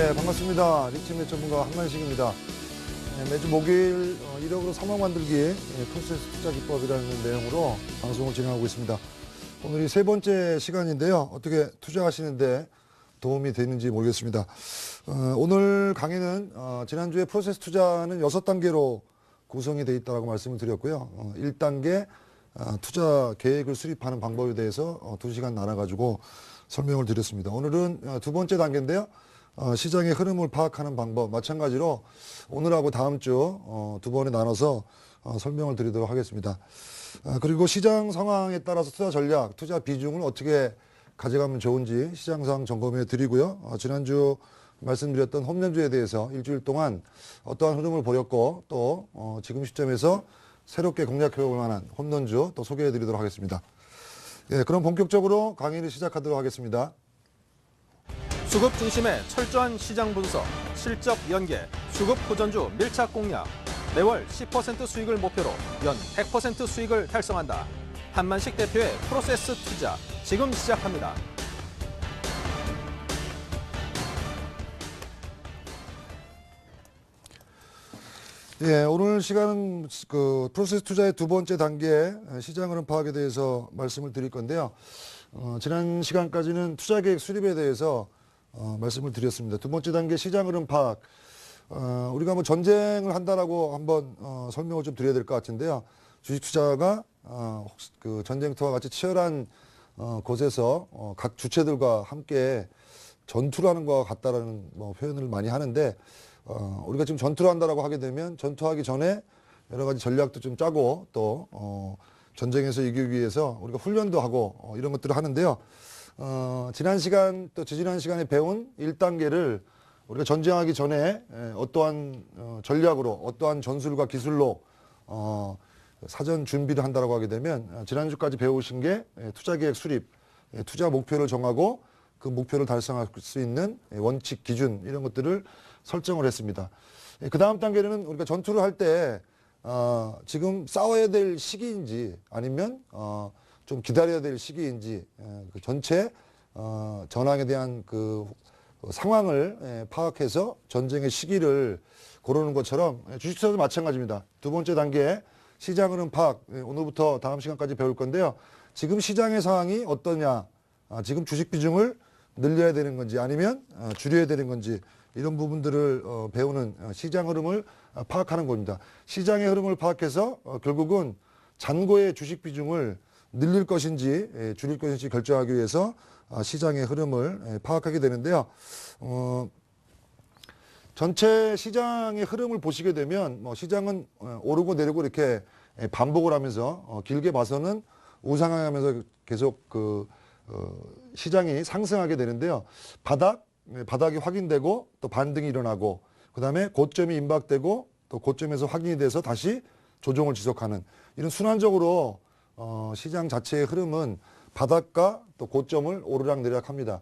네, 반갑습니다. 리치매 전문가 한만식입니다. 매주 목요일 1억으로 3억 만들기 프로세스 투자 기법이라는 내용으로 방송을 진행하고 있습니다. 오늘이 세 번째 시간인데요. 어떻게 투자하시는데 도움이 되는지 모르겠습니다. 오늘 강의는 지난주에 프로세스 투자는 6단계로 구성이 되어 있다고 말씀을 드렸고요. 1단계 투자 계획을 수립하는 방법에 대해서 2시간 나눠가지고 설명을 드렸습니다. 오늘은 두 번째 단계인데요. 시장의 흐름을 파악하는 방법, 마찬가지로 오늘하고 다음 주 두 번에 나눠서 설명을 드리도록 하겠습니다. 그리고 시장 상황에 따라서 투자 전략, 투자 비중을 어떻게 가져가면 좋은지 시장 상황 점검해 드리고요. 지난주 말씀드렸던 홈런주에 대해서 일주일 동안 어떠한 흐름을 보였고 또 지금 시점에서 새롭게 공략해 볼 만한 홈런주 또 소개해 드리도록 하겠습니다. 예, 그럼 본격적으로 강의를 시작하도록 하겠습니다. 수급 중심의 철저한 시장 분석, 실적 연계, 수급 호전주 밀착 공략, 매월 10% 수익을 목표로 연 100% 수익을 달성한다. 한만식 대표의 프로세스 투자, 지금 시작합니다. 예, 오늘 시간은 프로세스 투자의 두 번째 단계 시장 흐름 파악에 대해서 말씀을 드릴 건데요. 지난 시간까지는 투자 계획 수립에 대해서 말씀을 드렸습니다. 두 번째 단계 시장 흐름 파악. 우리가 뭐 전쟁을 한다라고 한번 설명을 좀 드려야 될 것 같은데요. 주식 투자가 그 전쟁터와 같이 치열한 곳에서 각 주체들과 함께 전투를 하는 것과 같다라는 표현을 많이 하는데 우리가 지금 전투를 한다라고 하게 되면 전투하기 전에 여러 가지 전략도 좀 짜고 또 전쟁에서 이기기 위해서 우리가 훈련도 하고 이런 것들을 하는데요. 지난 시간 또 지지난 시간에 배운 1단계를 우리가 전쟁하기 전에 어떠한 전략으로 어떠한 전술과 기술로 사전 준비를 한다라고 하게 되면 지난주까지 배우신 게 투자 계획 수립, 투자 목표를 정하고 그 목표를 달성할 수 있는 원칙, 기준 이런 것들을 설정을 했습니다. 그 다음 단계는 우리가 전투를 할 때 지금 싸워야 될 시기인지 아니면 좀 기다려야 될 시기인지 그 전체 전황에 대한 그 상황을 파악해서 전쟁의 시기를 고르는 것처럼 주식투자도 마찬가지입니다. 두 번째 단계 시장 흐름 파악, 오늘부터 다음 시간까지 배울 건데요. 지금 시장의 상황이 어떠냐, 지금 주식 비중을 늘려야 되는 건지 아니면 줄여야 되는 건지 이런 부분들을 배우는 시장 흐름을 파악하는 겁니다. 시장의 흐름을 파악해서 결국은 잔고의 주식 비중을 늘릴 것인지 줄일 것인지 결정하기 위해서 시장의 흐름을 파악하게 되는데요. 전체 시장의 흐름을 보시게 되면 시장은 오르고 내리고 이렇게 반복을 하면서 길게 봐서는 우상향하면서 계속 시장이 상승하게 되는데요. 바닥이 확인되고 또 반등이 일어나고 그다음에 고점이 임박되고 또 고점에서 확인이 돼서 다시 조정을 지속하는 이런 순환적으로 시장 자체의 흐름은 바닥과 또 고점을 오르락내리락합니다.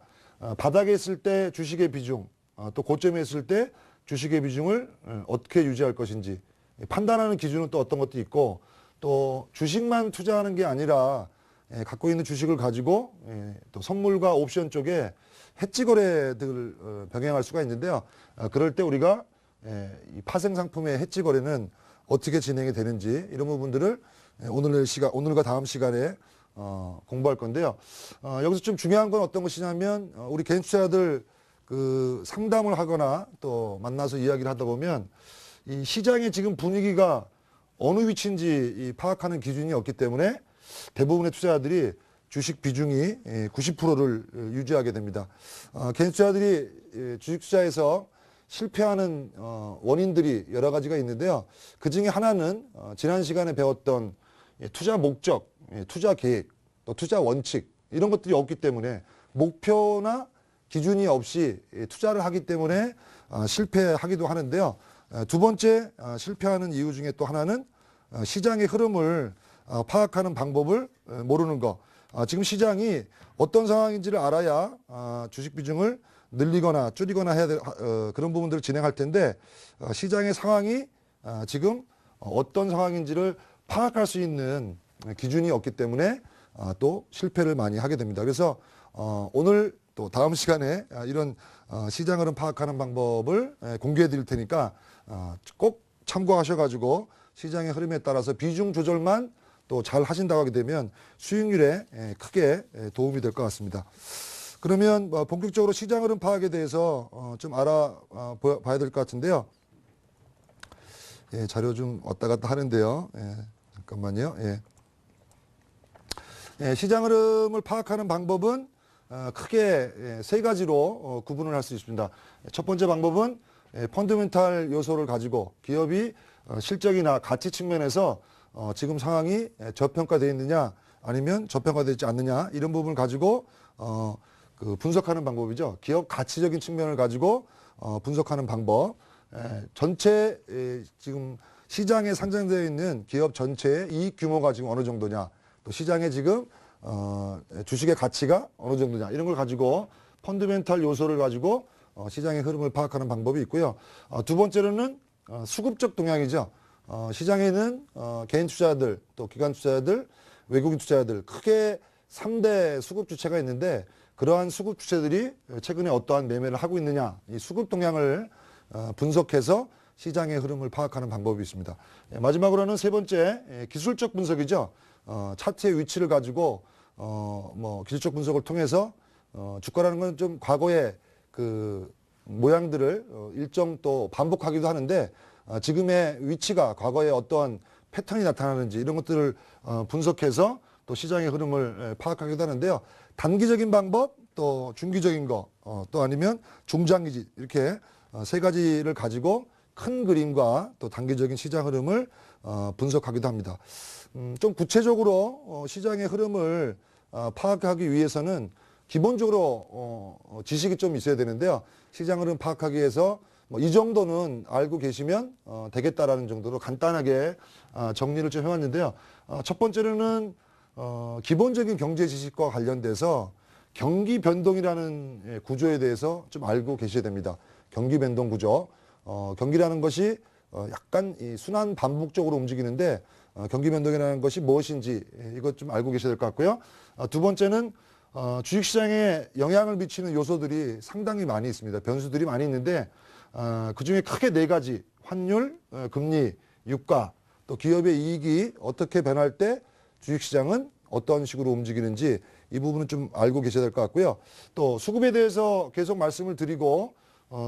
바닥에 있을 때 주식의 비중, 또 고점에 있을 때 주식의 비중을 어떻게 유지할 것인지 판단하는 기준은 또 어떤 것도 있고 또 주식만 투자하는 게 아니라 갖고 있는 주식을 가지고 또 선물과 옵션 쪽에 해지 거래들을 병행할 수가 있는데요. 그럴 때 우리가 이 파생 상품의 해지 거래는 어떻게 진행이 되는지 이런 부분들을 오늘과 다음 시간에 공부할 건데요. 여기서 좀 중요한 건 어떤 것이냐면 우리 개인 투자자들 그 상담을 하거나 또 만나서 이야기를 하다 보면 이 시장의 지금 분위기가 어느 위치인지 파악하는 기준이 없기 때문에 대부분의 투자자들이 주식 비중이 90%를 유지하게 됩니다. 개인 투자자들이 주식 투자에서 실패하는 원인들이 여러 가지가 있는데요. 그 중에 하나는 지난 시간에 배웠던 투자 목적, 투자 계획, 또 투자 원칙 이런 것들이 없기 때문에 목표나 기준이 없이 투자를 하기 때문에 실패하기도 하는데요. 두 번째 실패하는 이유 중에 또 하나는 시장의 흐름을 파악하는 방법을 모르는 것. 지금 시장이 어떤 상황인지를 알아야 주식 비중을 늘리거나 줄이거나 해야 될 그런 부분들을 진행할 텐데 시장의 상황이 지금 어떤 상황인지를 파악할 수 있는 기준이 없기 때문에 또 실패를 많이 하게 됩니다. 그래서 오늘 또 또 다음 시간에 이런 시장 흐름 파악하는 방법을 공개해 드릴 테니까 꼭 참고하셔가지고 시장의 흐름에 따라서 비중 조절만 또 잘 하신다고 하게 되면 수익률에 크게 도움이 될 것 같습니다. 그러면 본격적으로 시장 흐름 파악에 대해서 좀 알아봐야 될 것 같은데요. 예, 자료 좀 왔다 갔다 하는데요. 예, 잠깐만요. 예. 예, 시장 흐름을 파악하는 방법은 크게 세 가지로 구분을 할 수 있습니다. 첫 번째 방법은 펀더멘탈 요소를 가지고 기업이 실적이나 가치 측면에서 지금 상황이 저평가되어 있느냐 아니면 저평가되어 있지 않느냐 이런 부분을 가지고 그 분석하는 방법이죠. 기업 가치적인 측면을 가지고 분석하는 방법. 전체 지금 시장에 상장되어 있는 기업 전체의 이익 규모가 지금 어느 정도냐, 또 시장에 지금 주식의 가치가 어느 정도냐 이런 걸 가지고 펀더멘탈 요소를 가지고 시장의 흐름을 파악하는 방법이 있고요. 두 번째로는 수급적 동향이죠. 시장에는 개인 투자자들, 또 기관 투자자들, 외국인 투자자들 크게 3대 수급 주체가 있는데 그러한 수급 주체들이 최근에 어떠한 매매를 하고 있느냐 이 수급 동향을 분석해서 시장의 흐름을 파악하는 방법이 있습니다. 마지막으로는 세 번째 기술적 분석이죠. 차트의 위치를 가지고 기술적 분석을 통해서 주가라는 건 좀 과거의 그 모양들을 일정 또 반복하기도 하는데 지금의 위치가 과거에 어떠한 패턴이 나타나는지 이런 것들을 분석해서 또 시장의 흐름을 파악하기도 하는데요. 단기적인 방법, 또 중기적인 거, 또 아니면 중장기지 이렇게 세 가지를 가지고 큰 그림과 또 단기적인 시장 흐름을 분석하기도 합니다. 좀 구체적으로 시장의 흐름을 파악하기 위해서는 기본적으로 지식이 좀 있어야 되는데요. 시장 흐름 파악하기 위해서 이 정도는 알고 계시면 되겠다라는 정도로 간단하게 정리를 좀 해왔는데요. 첫 번째로는 기본적인 경제 지식과 관련돼서 경기 변동이라는 구조에 대해서 좀 알고 계셔야 됩니다. 경기 변동 구조. 경기라는 것이 약간 이 순환 반복적으로 움직이는데 경기 변동이라는 것이 무엇인지 이것 좀 알고 계셔야 될 것 같고요. 두 번째는 주식시장에 영향을 미치는 요소들이 상당히 많이 있습니다. 변수들이 많이 있는데 그중에 크게 네 가지, 환율, 금리, 유가, 또 기업의 이익이 어떻게 변할 때 주식시장은 어떤 식으로 움직이는지 이 부분은 좀 알고 계셔야 될 것 같고요. 또 수급에 대해서 계속 말씀을 드리고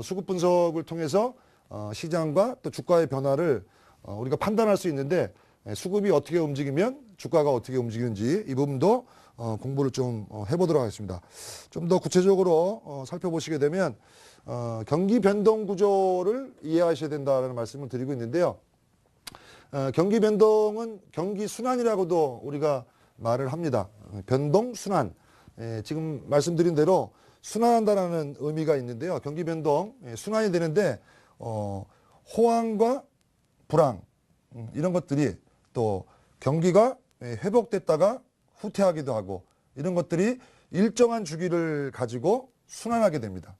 수급 분석을 통해서 시장과 또 주가의 변화를 우리가 판단할 수 있는데 수급이 어떻게 움직이면 주가가 어떻게 움직이는지 이 부분도 공부를 좀 해보도록 하겠습니다. 좀 더 구체적으로 살펴보시게 되면 경기 변동 구조를 이해하셔야 된다는 말씀을 드리고 있는데요. 경기 변동은 경기 순환이라고도 우리가 말을 합니다. 변동 순환. 지금 말씀드린 대로 순환한다라는 의미가 있는데요. 경기 변동 순환이 되는데 호황과 불황 이런 것들이 또 경기가 회복됐다가 후퇴하기도 하고 이런 것들이 일정한 주기를 가지고 순환하게 됩니다.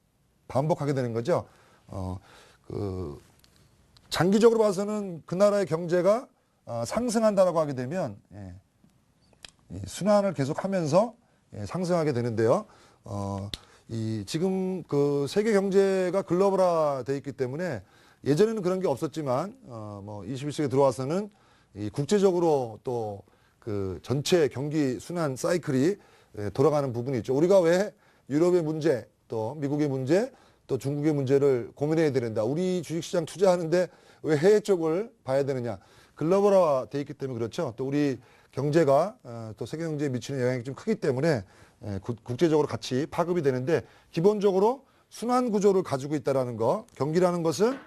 반복하게 되는 거죠. 장기적으로 봐서는 그 나라의 경제가 상승한다라고 하게 되면 이 순환을 계속하면서 상승하게 되는데요. 지금 그 세계 경제가 글로벌화돼 있기 때문에 예전에는 그런 게 없었지만 21세기에 들어와서는 이 국제적으로 또 그 전체 경기 순환 사이클이 돌아가는 부분이 있죠. 우리가 왜 유럽의 문제, 또 미국의 문제, 또 중국의 문제를 고민해야 되는다. 우리 주식시장 투자하는데 왜 해외 쪽을 봐야 되느냐. 글로벌화돼 있기 때문에 그렇죠. 또 우리 경제가 또 세계 경제에 미치는 영향이 좀 크기 때문에 국제적으로 같이 파급이 되는데 기본적으로 순환 구조를 가지고 있다라는 거. 경기라는 것은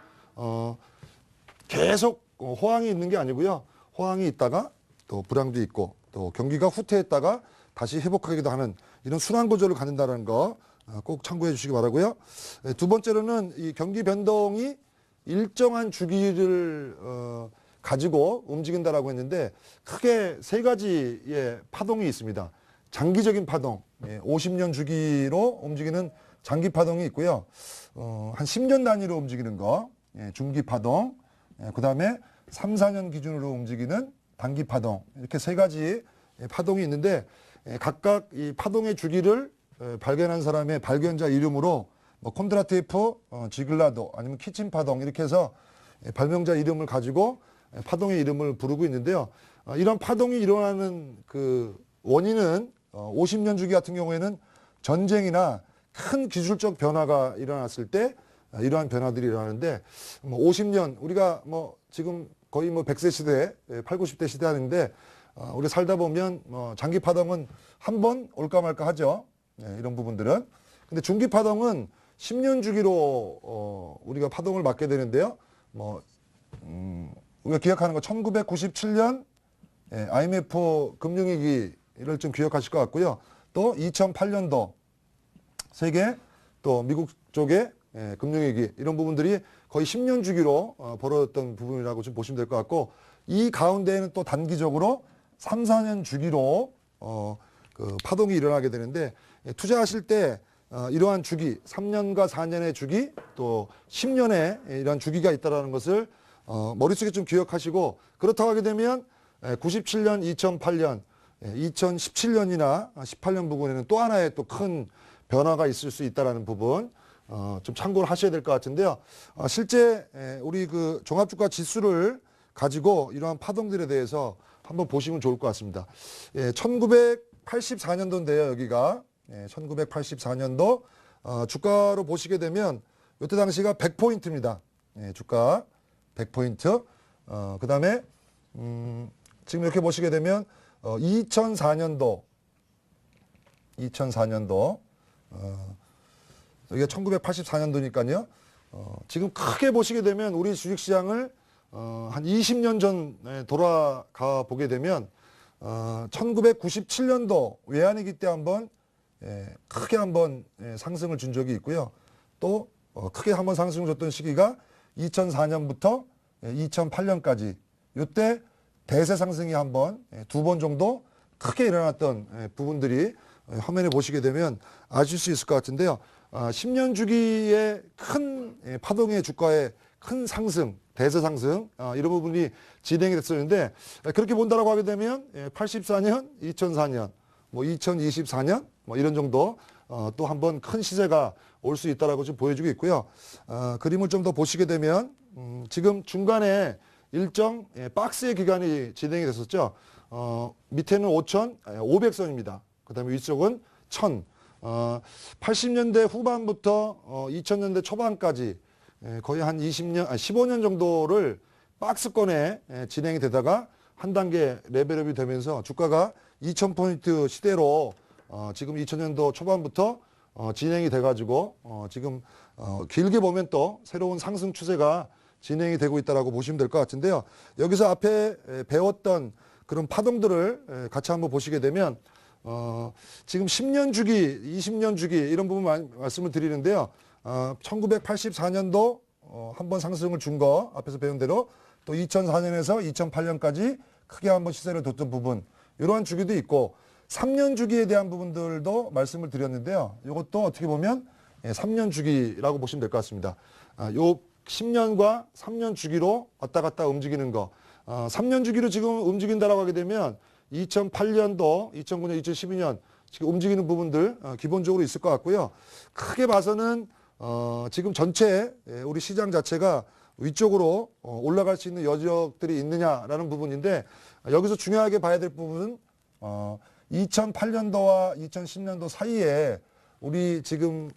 계속 호황이 있는 게 아니고요. 호황이 있다가 또 불황도 있고 또 경기가 후퇴했다가 다시 회복하기도 하는 이런 순환 구조를 갖는다는 거 꼭 참고해 주시기 바라고요. 두 번째로는 이 경기 변동이 일정한 주기를 가지고 움직인다라고 했는데 크게 세 가지의 파동이 있습니다. 장기적인 파동, 50년 주기로 움직이는 장기 파동이 있고요. 한 10년 단위로 움직이는 거, 중기 파동, 그 다음에 3, 4년 기준으로 움직이는 단기 파동 이렇게 세 가지 파동이 있는데 각각 이 파동의 주기를 발견한 사람의 발견자 이름으로 뭐 콘드라티프 지글라도 아니면 키친 파동 이렇게 해서 발명자 이름을 가지고 파동의 이름을 부르고 있는데요. 이런 파동이 일어나는 그 원인은 50년 주기 같은 경우에는 전쟁이나 큰 기술적 변화가 일어났을 때 이러한 변화들이 일어나는데 50년 우리가 뭐 지금 거의 뭐 100세 시대, 8, 90대 시대 하는데 우리가 살다 보면 장기 파동은 한 번 올까 말까 하죠. 이런 부분들은. 근데 중기 파동은 10년 주기로 우리가 파동을 맞게 되는데요. 우리가 기억하는 거 1997년 IMF 금융위기를 좀 기억하실 것 같고요. 또 2008년도 세계 또 미국 쪽의 금융위기 이런 부분들이 거의 10년 주기로 벌어졌던 부분이라고 좀 보시면 될 것 같고 이 가운데에는 또 단기적으로 3, 4년 주기로 그 파동이 일어나게 되는데 투자하실 때 이러한 주기 3년과 4년의 주기 또 10년의 이러한 주기가 있다는 것을 머릿속에 좀 기억하시고 그렇다고 하게 되면 97년, 2008년, 2017년이나 18년 부분에는 또 하나의 또 큰 변화가 있을 수 있다는 부분 좀 참고를 하셔야 될 것 같은데요. 실제 우리 그 종합주가 지수를 가지고 이러한 파동들에 대해서 한번 보시면 좋을 것 같습니다. 1984년도인데요, 여기가 1984년도 주가로 보시게 되면 이때 당시가 100포인트입니다. 주가 100포인트. 그 다음에 지금 이렇게 보시게 되면 2004년도 여기가 1984년도니까요. 지금 크게 보시게 되면 우리 주식시장을 한 20년 전에 돌아가 보게 되면 1997년도 외환위기 때 한번 크게 한번 상승을 준 적이 있고요. 또 크게 한번 상승을 줬던 시기가 2004년부터 2008년까지 이때 대세 상승이 한번 두 번 정도 크게 일어났던 부분들이 화면에 보시게 되면 아실 수 있을 것 같은데요. 10년 주기의 큰 파동의 주가의 큰 상승, 대세 상승 이런 부분이 진행이 됐었는데 그렇게 본다라고 하게 되면 84년, 2004년, 뭐 2024년 뭐 이런 정도 또 한번 큰 시세가 올 수 있다라고 좀 보여주고 있고요. 그림을 좀 더 보시게 되면 지금 중간에 일정 박스의 기간이 진행이 됐었죠. 밑에는 5,500선입니다. 그 다음에 위쪽은 1,000. 80년대 후반부터 2000년대 초반까지 거의 한 15년 정도를 박스권에 진행이 되다가 한 단계 레벨업이 되면서 주가가 2000포인트 시대로 지금 2000년도 초반부터 진행이 돼가지고 지금 길게 보면 또 새로운 상승 추세가 진행이 되고 있다라고 보시면 될 것 같은데요. 여기서 앞에 배웠던 그런 파동들을 같이 한번 보시게 되면 지금 10년 주기, 20년 주기 이런 부분 말씀을 드리는데요. 1984년도 한번 상승을 준 거 앞에서 배운 대로 또 2004년에서 2008년까지 크게 한번 시세를 뒀던 부분 이러한 주기도 있고 3년 주기에 대한 부분들도 말씀을 드렸는데요. 이것도 어떻게 보면 3년 주기라고 보시면 될 것 같습니다. 요 10년과 3년 주기로 왔다 갔다 움직이는 거 3년 주기로 지금 움직인다라고 하게 되면 2008년도, 2009년, 2012년 지금 움직이는 부분들 기본적으로 있을 것 같고요. 크게 봐서는 지금 전체 우리 시장 자체가 위쪽으로 올라갈 수 있는 여력들이 있느냐라는 부분인데 여기서 중요하게 봐야 될 부분은 2008년도와 2010년도 사이에 우리 지금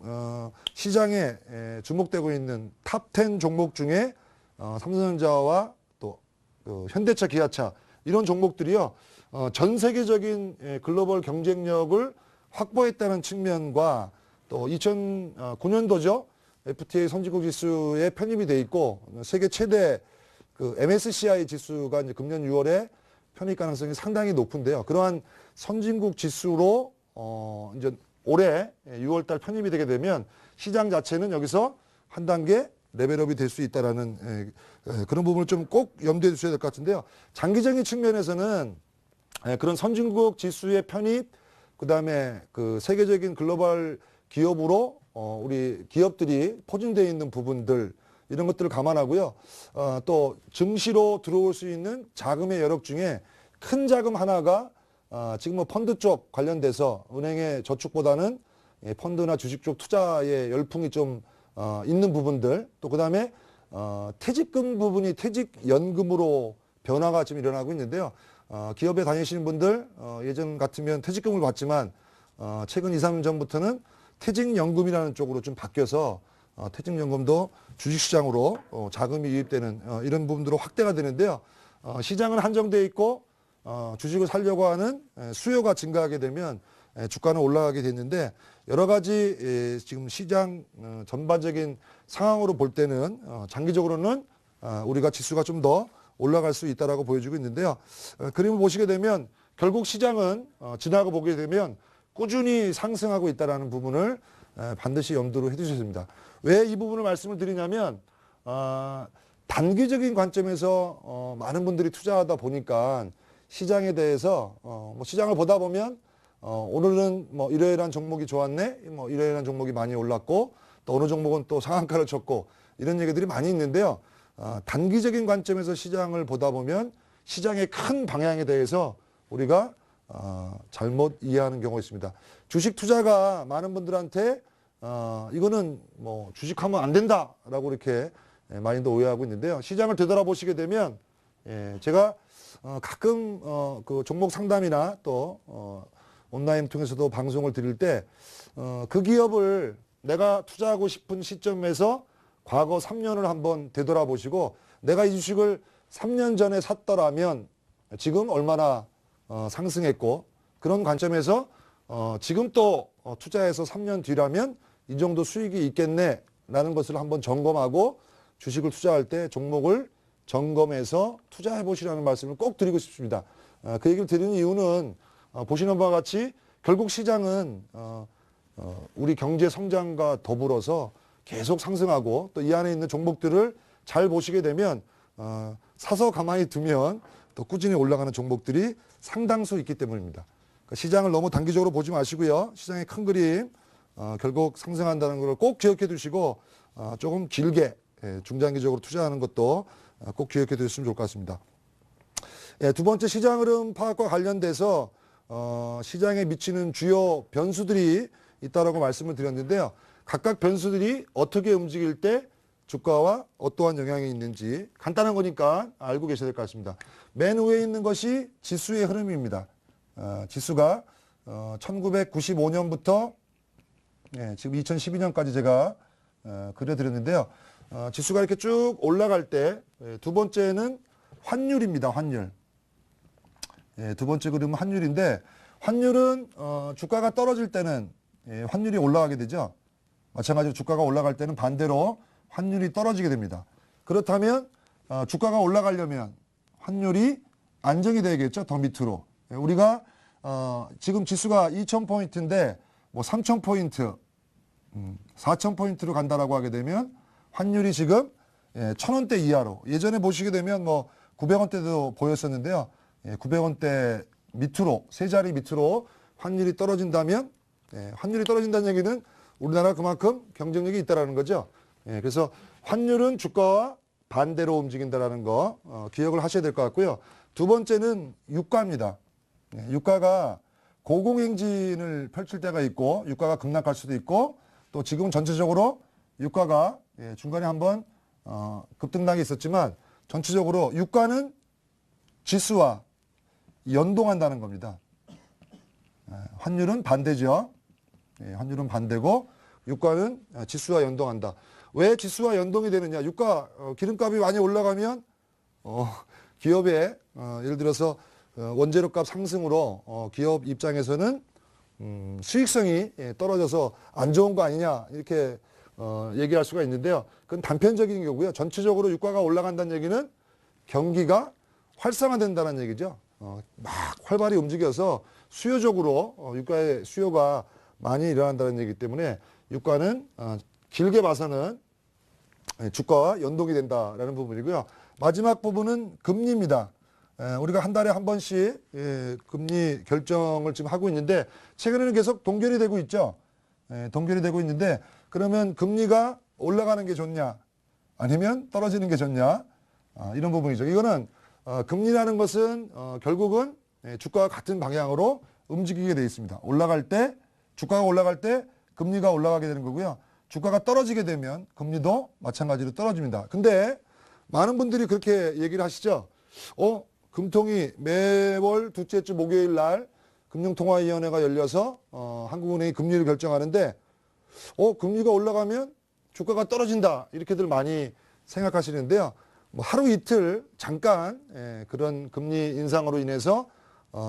시장에 주목되고 있는 탑 10 종목 중에 삼성전자와 또 현대차, 기아차 이런 종목들이요. 전 세계적인 글로벌 경쟁력을 확보했다는 측면과 또 2009년도죠. FTA 선진국 지수에 편입이 돼 있고 세계 최대 그 MSCI 지수가 이제 금년 6월에 편입 가능성이 상당히 높은데요. 그러한 선진국 지수로 이제 올해 6월달 편입이 되게 되면 시장 자체는 여기서 한 단계 레벨업이 될 수 있다라는 그런 부분을 좀 꼭 염두에 두셔야 될 것 같은데요. 장기적인 측면에서는 그런 선진국 지수의 편입, 그 다음에 그 세계적인 글로벌 기업으로 우리 기업들이 포진되어 있는 부분들 이런 것들을 감안하고요. 또 증시로 들어올 수 있는 자금의 여력 중에 큰 자금 하나가 지금 뭐 펀드 쪽 관련돼서 은행의 저축보다는 펀드나 주식 쪽 투자에 열풍이 좀 있는 부분들, 또 그다음에 퇴직금 부분이 퇴직연금으로 변화가 좀 일어나고 있는데요. 기업에 다니시는 분들 예전 같으면 퇴직금을 받지만 최근 2, 3년 전부터는 퇴직연금이라는 쪽으로 좀 바뀌어서 퇴직연금도 주식시장으로 자금이 유입되는 이런 부분으로 확대가 되는데요. 시장은 한정되어 있고 주식을 살려고 하는 수요가 증가하게 되면 주가는 올라가게 됐는데 여러 가지 지금 시장 전반적인 상황으로 볼 때는 장기적으로는 우리가 지수가 좀 더 올라갈 수 있다라고 보여주고 있는데요. 그림을 보시게 되면 결국 시장은 지나고 보게 되면 꾸준히 상승하고 있다는 부분을 반드시 염두로 해주셨습니다. 왜 이 부분을 말씀을 드리냐면 단기적인 관점에서 많은 분들이 투자하다 보니까 시장에 대해서 뭐 시장을 보다 보면 오늘은 뭐 이러이러한 종목이 좋았네, 뭐 이러이러한 종목이 많이 올랐고 또 어느 종목은 또 상한가를 쳤고 이런 얘기들이 많이 있는데요. 단기적인 관점에서 시장을 보다 보면 시장의 큰 방향에 대해서 우리가 잘못 이해하는 경우가 있습니다. 주식 투자가 많은 분들한테 이거는 뭐 주식하면 안 된다라고 이렇게 많이들 오해하고 있는데요. 시장을 되돌아보시게 되면 제가 가끔 그 종목 상담이나 또 온라인 통해서도 방송을 드릴 때 그 기업을 내가 투자하고 싶은 시점에서 과거 3년을 한번 되돌아보시고 내가 이 주식을 3년 전에 샀더라면 지금 얼마나 상승했고 그런 관점에서 지금 또 투자해서 3년 뒤라면 이 정도 수익이 있겠네라는 것을 한번 점검하고 주식을 투자할 때 종목을 점검해서 투자해 보시라는 말씀을 꼭 드리고 싶습니다. 그 얘기를 드리는 이유는 보시는 바와 같이 결국 시장은 우리 경제 성장과 더불어서 계속 상승하고 또 이 안에 있는 종목들을 잘 보시게 되면 사서 가만히 두면 또 꾸준히 올라가는 종목들이 상당수 있기 때문입니다. 그러니까 시장을 너무 단기적으로 보지 마시고요. 시장의 큰 그림 결국 상승한다는 걸 꼭 기억해 두시고 조금 길게 중장기적으로 투자하는 것도 꼭 기억해 두셨으면 좋을 것 같습니다. 두 번째 시장 흐름 파악과 관련돼서 시장에 미치는 주요 변수들이 있다라고 말씀을 드렸는데요. 각각 변수들이 어떻게 움직일 때 주가와 어떠한 영향이 있는지 간단한 거니까 알고 계셔야 될 것 같습니다. 맨 위에 있는 것이 지수의 흐름입니다. 지수가 1995년부터 지금 2012년까지 제가 그려드렸는데요. 지수가 이렇게 쭉 올라갈 때 두 번째는 환율입니다. 환율. 두 번째 그림은 환율인데 환율은 주가가 떨어질 때는 환율이 올라가게 되죠. 마찬가지로 주가가 올라갈 때는 반대로 환율이 떨어지게 됩니다. 그렇다면 주가가 올라가려면 환율이 안정이 되겠죠. 더 밑으로. 우리가 지금 지수가 2,000포인트인데 뭐 3,000포인트, 4,000포인트로 간다라고 하게 되면 환율이 지금 1,000원대 이하로 예전에 보시게 되면 뭐 900원대도 보였었는데요. 900원대 밑으로 세 자리 밑으로 환율이 떨어진다면 환율이 떨어진다는 얘기는 우리나라가 그만큼 경쟁력이 있다라는 거죠. 그래서 환율은 주가와 반대로 움직인다라는 거 기억을 하셔야 될 것 같고요. 두 번째는 유가입니다. 유가가 고공행진을 펼칠 때가 있고 유가가 급락할 수도 있고 또 지금 전체적으로 유가가 중간에 한번 급등락이 있었지만 전체적으로 유가는 지수와 연동한다는 겁니다. 환율은 반대죠. 환율은 반대고 유가는 지수와 연동한다. 왜 지수와 연동이 되느냐? 유가 기름값이 많이 올라가면 기업에 예를 들어서 원재료값 상승으로 기업 입장에서는 수익성이 떨어져서 안 좋은 거 아니냐 이렇게 얘기할 수가 있는데요. 그건 단편적인 경우고요. 전체적으로 유가가 올라간다는 얘기는 경기가 활성화된다는 얘기죠. 막 활발히 움직여서 수요적으로 유가의 수요가 많이 일어난다는 얘기이기 때문에 유가는 길게 봐서는 주가와 연동이 된다라는 부분이고요. 마지막 부분은 금리입니다. 우리가 한 달에 한 번씩 금리 결정을 지금 하고 있는데 최근에는 계속 동결이 되고 있죠. 동결이 되고 있는데 그러면 금리가 올라가는 게 좋냐 아니면 떨어지는 게 좋냐 이런 부분이죠. 이거는 금리라는 것은 결국은 주가와 같은 방향으로 움직이게 되어 있습니다. 올라갈 때 주가가 올라갈 때 금리가 올라가게 되는 거고요. 주가가 떨어지게 되면 금리도 마찬가지로 떨어집니다. 근데 많은 분들이 그렇게 얘기를 하시죠. 금통이 매월 둘째 주 목요일 날 금융통화위원회가 열려서 한국은행이 금리를 결정하는데 금리가 올라가면 주가가 떨어진다 이렇게들 많이 생각하시는데요. 뭐 하루 이틀 잠깐 그런 금리 인상으로 인해서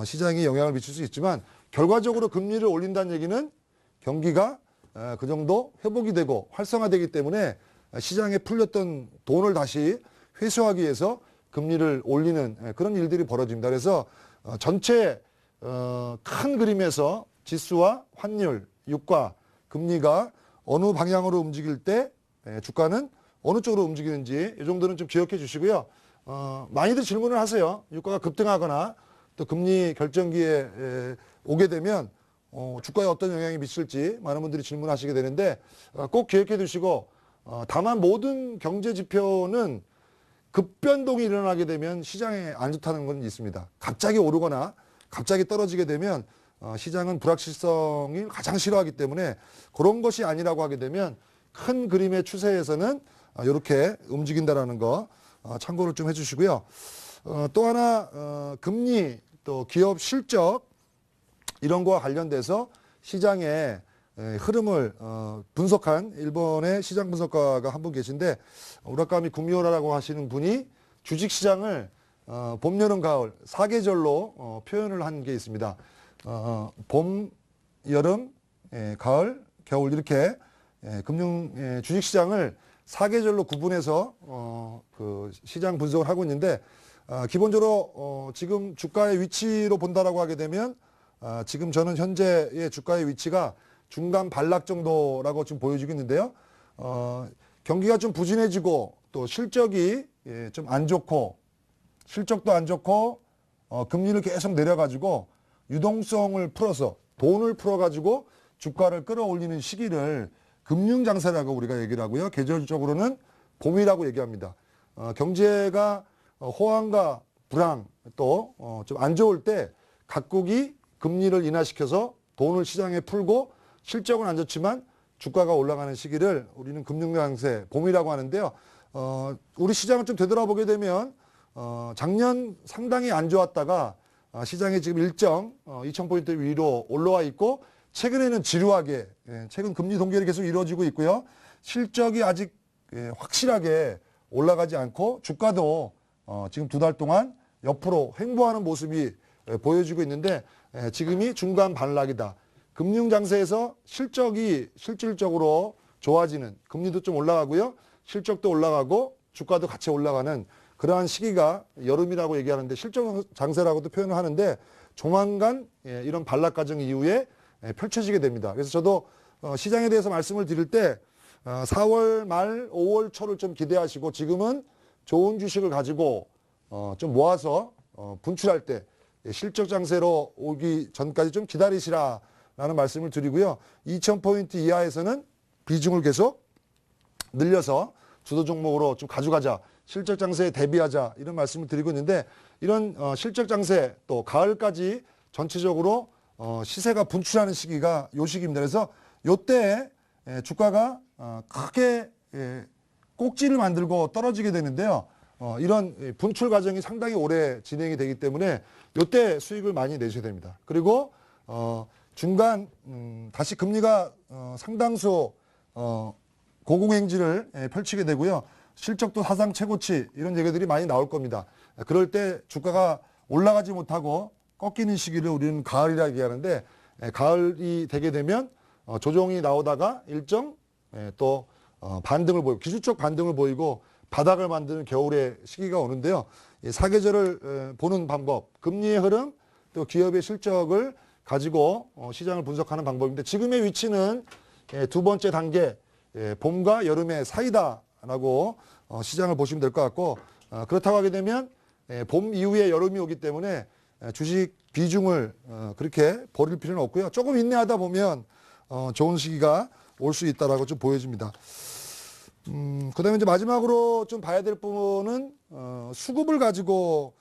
시장에 영향을 미칠 수 있지만 결과적으로 금리를 올린다는 얘기는 경기가 그 정도 회복이 되고 활성화되기 때문에 시장에 풀렸던 돈을 다시 회수하기 위해서 금리를 올리는 그런 일들이 벌어집니다. 그래서 전체 큰 그림에서 지수와 환율, 유가, 금리가 어느 방향으로 움직일 때 주가는 어느 쪽으로 움직이는지 이 정도는 좀 기억해 주시고요. 많이들 질문을 하세요. 유가가 급등하거나 또 금리 결정기에 오게 되면 주가에 어떤 영향이 미칠지 많은 분들이 질문하시게 되는데 꼭 기억해 두시고 다만 모든 경제 지표는 급변동이 일어나게 되면 시장에 안 좋다는 건 있습니다. 갑자기 오르거나 갑자기 떨어지게 되면 시장은 불확실성이 가장 싫어하기 때문에 그런 것이 아니라고 하게 되면 큰 그림의 추세에서는 이렇게 움직인다라는 거 참고를 좀 해주시고요. 또 하나 금리 또 기업 실적 이런 거와 관련돼서 시장의 흐름을 분석한 일본의 시장 분석가가 한 분 계신데 우라카미 구미오라라고 하시는 분이 주식시장을 봄, 여름, 가을 4계절로 표현을 한 게 있습니다. 봄, 여름, 가을, 겨울 이렇게 주식시장을 4계절로 구분해서 그 시장 분석을 하고 있는데 기본적으로 지금 주가의 위치로 본다라고 하게 되면 지금 저는 현재의 주가의 위치가 중간 반락 정도라고 지금 보여지고 있는데요. 경기가 좀 부진해지고 또 실적이 좀 안 좋고 실적도 안 좋고 금리를 계속 내려가지고 유동성을 풀어서 돈을 풀어가지고 주가를 끌어올리는 시기를 금융장세라고 우리가 얘기를 하고요. 계절적으로는 봄이라고 얘기합니다. 경제가 호황과 불황 또 좀 안 좋을 때 각국이 금리를 인하시켜서 돈을 시장에 풀고 실적은 안 좋지만 주가가 올라가는 시기를 우리는 금융장세 봄이라고 하는데요. 우리 시장을 좀 되돌아보게 되면 작년 상당히 안 좋았다가 시장이 지금 일정 2000포인트 위로 올라와 있고 최근에는 지루하게 최근 금리 동결이 계속 이루어지고 있고요. 실적이 아직 확실하게 올라가지 않고 주가도 지금 두 달 동안 옆으로 횡보하는 모습이 보여지고 있는데 지금이 중간 반락이다. 금융장세에서 실적이 실질적으로 좋아지는 금리도 좀 올라가고요. 실적도 올라가고 주가도 같이 올라가는 그러한 시기가 여름이라고 얘기하는데 실적 장세라고도 표현을 하는데 조만간 이런 반락 과정 이후에 펼쳐지게 됩니다. 그래서 저도 시장에 대해서 말씀을 드릴 때 4월 말 5월 초를 좀 기대하시고 지금은 좋은 주식을 가지고 좀 모아서 분출할 때 실적 장세로 오기 전까지 좀 기다리시라라는 말씀을 드리고요. 2000포인트 이하에서는 비중을 계속 늘려서 주도 종목으로 좀 가져가자. 실적 장세에 대비하자. 이런 말씀을 드리고 있는데 이런 실적 장세 또 가을까지 전체적으로 시세가 분출하는 시기가 요 시기입니다. 그래서 요때 주가가 크게 꼭지를 만들고 떨어지게 되는데요. 이런 분출 과정이 상당히 오래 진행이 되기 때문에 요때 수익을 많이 내셔야 됩니다. 그리고 중간 다시 금리가 상당수 고공행진을 펼치게 되고요. 실적도 사상 최고치 이런 얘기들이 많이 나올 겁니다. 그럴 때 주가가 올라가지 못하고 꺾이는 시기를 우리는 가을이라고 얘기하는데 가을이 되게 되면 조정이 나오다가 일정 또 반등을 보이고 기술적 반등을 보이고 바닥을 만드는 겨울의 시기가 오는데요. 사계절을 보는 방법, 금리의 흐름, 또 기업의 실적을 가지고 시장을 분석하는 방법인데 지금의 위치는 두 번째 단계, 봄과 여름의 사이다라고 시장을 보시면 될 것 같고 그렇다고 하게 되면 봄 이후에 여름이 오기 때문에 주식 비중을 그렇게 버릴 필요는 없고요. 조금 인내하다 보면 좋은 시기가 올 수 있다라고 좀 보여집니다. 그다음에 이제 마지막으로 좀 봐야 될 부분은 수급을 가지고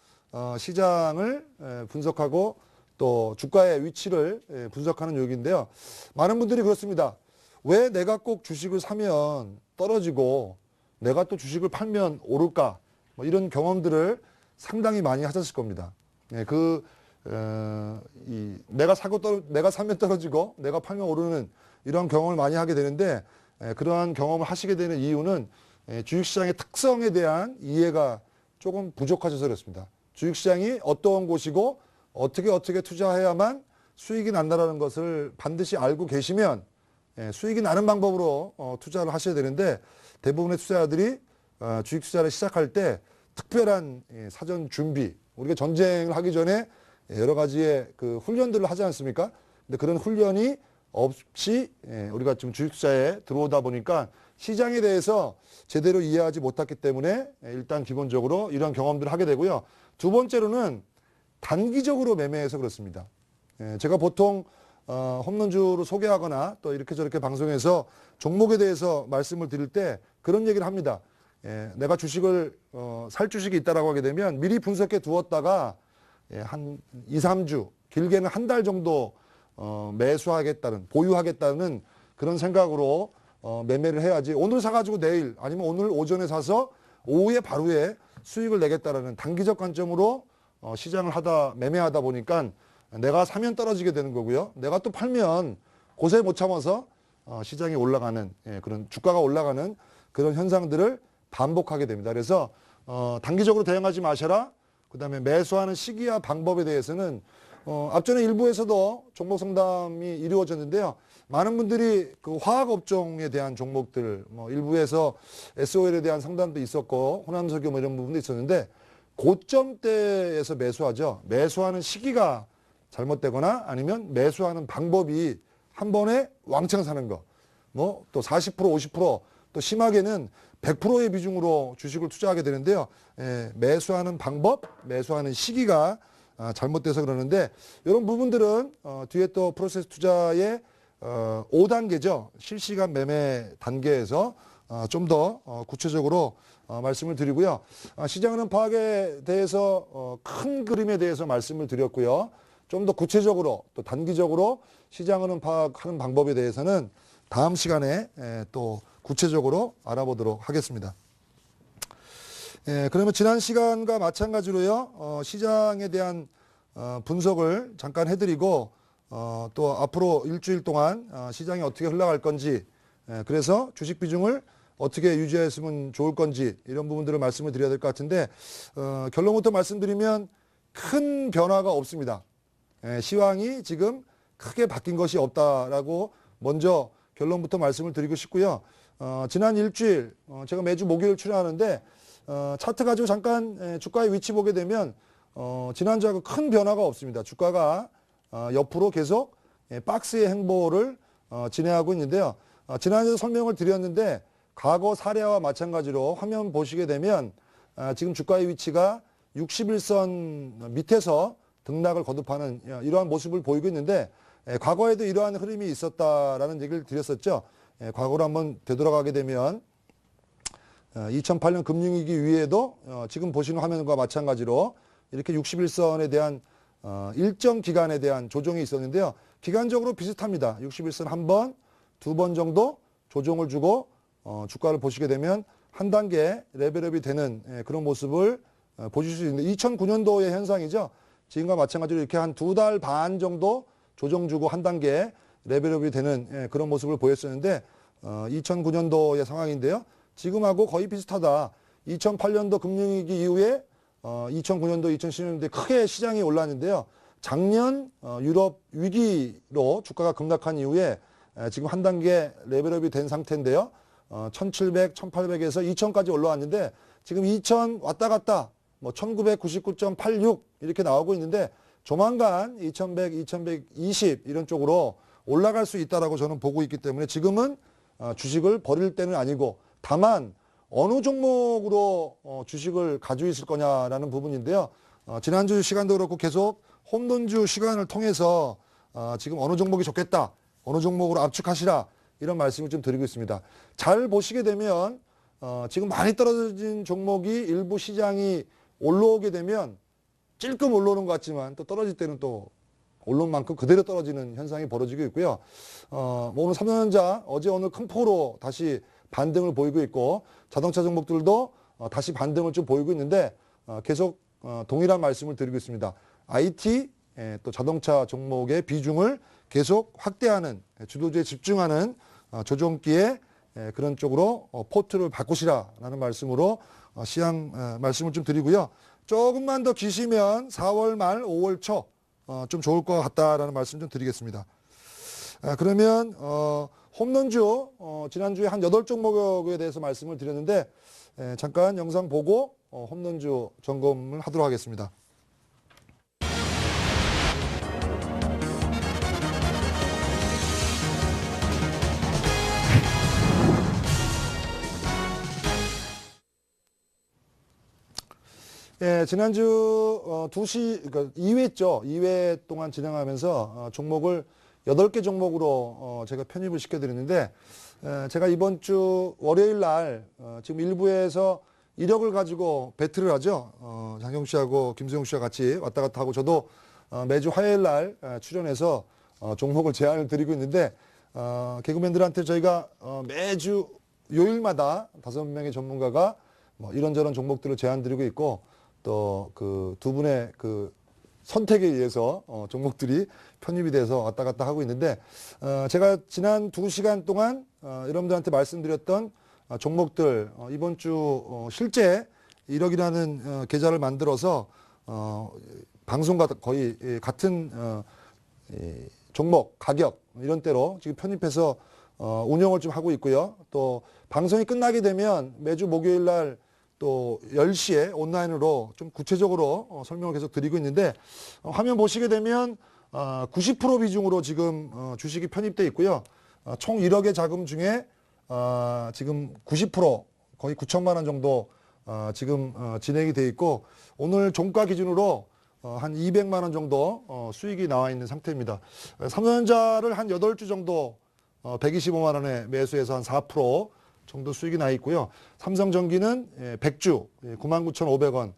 시장을 분석하고 또 주가의 위치를 분석하는 요기인데요. 많은 분들이 그렇습니다. 왜 내가 꼭 주식을 사면 떨어지고 내가 또 주식을 팔면 오를까? 뭐 이런 경험들을 상당히 많이 하셨을 겁니다. 예, 내가 사면 떨어지고 내가 팔면 오르는 이런 경험을 많이 하게 되는데, 그러한 경험을 하시게 되는 이유는 주식시장의 특성에 대한 이해가 조금 부족하셔서 그렇습니다. 주식시장이 어떠한 곳이고 어떻게 투자해야만 수익이 난다는 것을 반드시 알고 계시면 수익이 나는 방법으로 투자를 하셔야 되는데, 대부분의 투자자들이 주식 투자를 시작할 때 특별한 사전 준비, 우리가 전쟁을 하기 전에 여러 가지의 그 훈련들을 하지 않습니까? 근데 그런 훈련이 없이 우리가 지금 주식 투자에 들어오다 보니까 시장에 대해서 제대로 이해하지 못했기 때문에 일단 기본적으로 이런 경험들을 하게 되고요. 두 번째로는 단기적으로 매매해서 그렇습니다. 제가 보통 홈런주를 소개하거나 또 이렇게 저렇게 방송에서 종목에 대해서 말씀을 드릴 때 그런 얘기를 합니다. 내가 주식을 살 주식이 있다라고 하게 되면 미리 분석해 두었다가 한 2, 3주, 길게는 한 달 정도 매수하겠다는, 보유하겠다는 그런 생각으로 매매를 해야지, 오늘 사가지고 내일 아니면 오늘 오전에 사서 오후에 바로에 수익을 내겠다라는 단기적 관점으로 시장을 매매하다 보니까 내가 사면 떨어지게 되는 거고요. 내가 또 팔면 고세 못 참아서 시장이 올라가는, 그런 주가가 올라가는 그런 현상들을 반복하게 됩니다. 그래서 단기적으로 대응하지 마셔라. 그다음에 매수하는 시기와 방법에 대해서는 앞전에 일부에서도 종목 상담이 이루어졌는데요. 많은 분들이 그 화학 업종에 대한 종목들, 뭐 일부에서 SOL에 대한 상담도 있었고 호남석유 뭐 이런 부분도 있었는데, 고점대에서 매수하죠. 매수하는 시기가 잘못되거나 아니면 매수하는 방법이 한 번에 왕창 사는 거, 뭐 또 40%, 50%, 또 심하게는 100%의 비중으로 주식을 투자하게 되는데요. 매수하는 방법, 매수하는 시기가 잘못돼서 그러는데, 이런 부분들은 뒤에 또 프로세스 투자의 5단계죠. 실시간 매매 단계에서 좀 더 구체적으로 말씀을 드리고요. 시장은 파악에 대해서 큰 그림에 대해서 말씀을 드렸고요. 좀 더 구체적으로 또 단기적으로 시장은 파악하는 방법에 대해서는 다음 시간에 또 구체적으로 알아보도록 하겠습니다. 그러면 지난 시간과 마찬가지로요, 시장에 대한 분석을 잠깐 해드리고, 또 앞으로 일주일 동안 시장이 어떻게 흘러갈 건지, 그래서 주식 비중을 어떻게 유지했으면 좋을 건지, 이런 부분들을 말씀을 드려야 될 것 같은데, 결론부터 말씀드리면 큰 변화가 없습니다. 시황이 지금 크게 바뀐 것이 없다라고 먼저 결론부터 말씀을 드리고 싶고요. 지난 일주일, 제가 매주 목요일 출연하는데, 차트 가지고 잠깐 주가의 위치 보게 되면 지난주하고 큰 변화가 없습니다. 주가가 옆으로 계속 박스의 행보를 진행하고 있는데요. 지난주에 설명을 드렸는데, 과거 사례와 마찬가지로 화면 보시게 되면 지금 주가의 위치가 61선 밑에서 등락을 거듭하는 이러한 모습을 보이고 있는데, 과거에도 이러한 흐름이 있었다라는 얘기를 드렸었죠. 과거로 한번 되돌아가게 되면 2008년 금융위기 이후에도 지금 보시는 화면과 마찬가지로 이렇게 61선에 대한 일정 기간에 대한 조정이 있었는데요. 기간적으로 비슷합니다. 61선 한 번, 두 번 정도 조정을 주고 주가를 보시게 되면 한 단계 레벨업이 되는 그런 모습을 보실 수 있는데, 2009년도의 현상이죠. 지금과 마찬가지로 이렇게 한 2달 반 정도 조정 주고 한 단계 레벨업이 되는 그런 모습을 보였었는데, 2009년도의 상황인데요. 지금하고 거의 비슷하다. 2008년도 금융위기 이후에 2009년도, 2010년도에 크게 시장이 올랐는데요. 작년 유럽 위기로 주가가 급락한 이후에 지금 한 단계 레벨업이 된 상태인데요. 1700, 1800에서 2000까지 올라왔는데, 지금 2000 왔다 갔다 뭐 1999.86 이렇게 나오고 있는데, 조만간 2100, 2120 이런 쪽으로 올라갈 수 있다라고 저는 보고 있기 때문에 지금은 주식을 버릴 때는 아니고, 다만 어느 종목으로 주식을 가지고 있을 거냐라는 부분인데요. 지난주 시간도 그렇고 계속 홈런주 시간을 통해서 지금 어느 종목이 좋겠다, 어느 종목으로 압축하시라, 이런 말씀을 좀 드리고 있습니다. 잘 보시게 되면 지금 많이 떨어진 종목이 일부 시장이 올라오게 되면 찔끔 올라오는 것 같지만, 또 떨어질 때는 또 올른 만큼 그대로 떨어지는 현상이 벌어지고 있고요. 뭐 오늘 삼성전자 어제 오늘 큰 폭으로 다시 반등을 보이고 있고 자동차 종목들도 다시 반등을 좀 보이고 있는데 계속 동일한 말씀을 드리고 있습니다. IT 또 자동차 종목의 비중을 계속 확대하는 주도주에 집중하는 조정기에 그런 쪽으로 포트를 바꾸시라라는 말씀으로 시향 말씀을 좀 드리고요. 조금만 더 기시면 4월 말 5월 초 좀 좋을 것 같다라는 말씀 좀 드리겠습니다. 그러면 홈런주 지난주에 한 8종목에 대해서 말씀을 드렸는데 잠깐 영상 보고 홈런주 점검을 하도록 하겠습니다. 예, 지난주 2시, 그러니까 2회죠. 2회 동안 진행하면서 종목을 8개 종목으로 제가 편입을 시켜드렸는데 제가 이번 주 월요일 날 지금 일부에서 이력을 가지고 배틀을 하죠. 장경 씨하고 김수영 씨와 같이 왔다 갔다 하고 저도 매주 화요일 날 출연해서 종목을 제안을 드리고 있는데 개그맨들한테 저희가 매주 요일마다 5명의 전문가가 뭐 이런저런 종목들을 제안 드리고 있고 또 그 두 분의 그 선택에 의해서 종목들이 편입이 돼서 왔다 갔다 하고 있는데 제가 지난 2시간 동안 여러분들한테 말씀드렸던 종목들 이번 주 실제 1억이라는 계좌를 만들어서 방송과 거의 같은 종목 가격 이런 때로 지금 편입해서 운영을 좀 하고 있고요. 또 방송이 끝나게 되면 매주 목요일 날 또 10시에 온라인으로 좀 구체적으로 설명을 계속 드리고 있는데 화면 보시게 되면 90% 비중으로 지금 주식이 편입돼 있고요. 총 1억의 자금 중에 지금 90% 거의 9천만 원 정도 지금 진행이 돼 있고 오늘 종가 기준으로 한 200만 원 정도 수익이 나와 있는 상태입니다. 삼성전자를 한 8주 정도 125만 원에 매수해서 한 4% 정도 수익이 나 있고요. 삼성전기는 100주 99,500원.